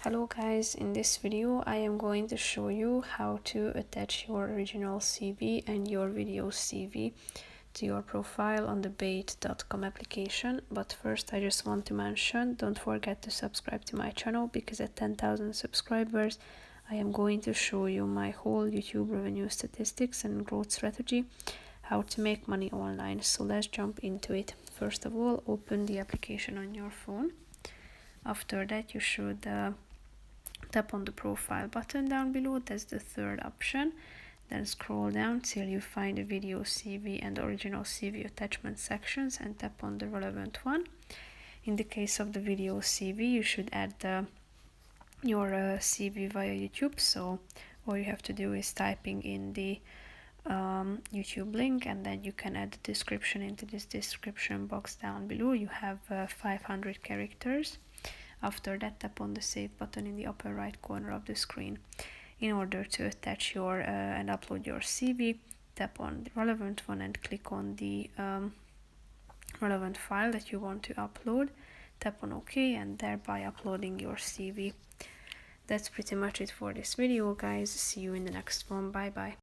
Hello guys, in this video I am going to show you how to attach your original CV and your video CV to your profile on the Bayt.com application. But first I just want to mention, don't forget to subscribe to my channel, because at 10,000 subscribers I am going to show you my whole YouTube revenue statistics and growth strategy, how to make money online. So let's jump into it. First of all, open the application on your phone. After that you should tap on the profile button down below, that's the third option. Then scroll down till you find the video CV and original CV attachment sections and tap on the relevant one. In the case of the video CV, you should add your CV via YouTube. So all you have to do is typing in the YouTube link, and then you can add the description into this description box down below. You have 500 characters. After that, tap on the save button in the upper right corner of the screen. In order to attach your and upload your CV, tap on the relevant one and click on the relevant file that you want to upload. Tap on OK, and thereby uploading your CV. That's pretty much it for this video, guys. See you in the next one. Bye bye.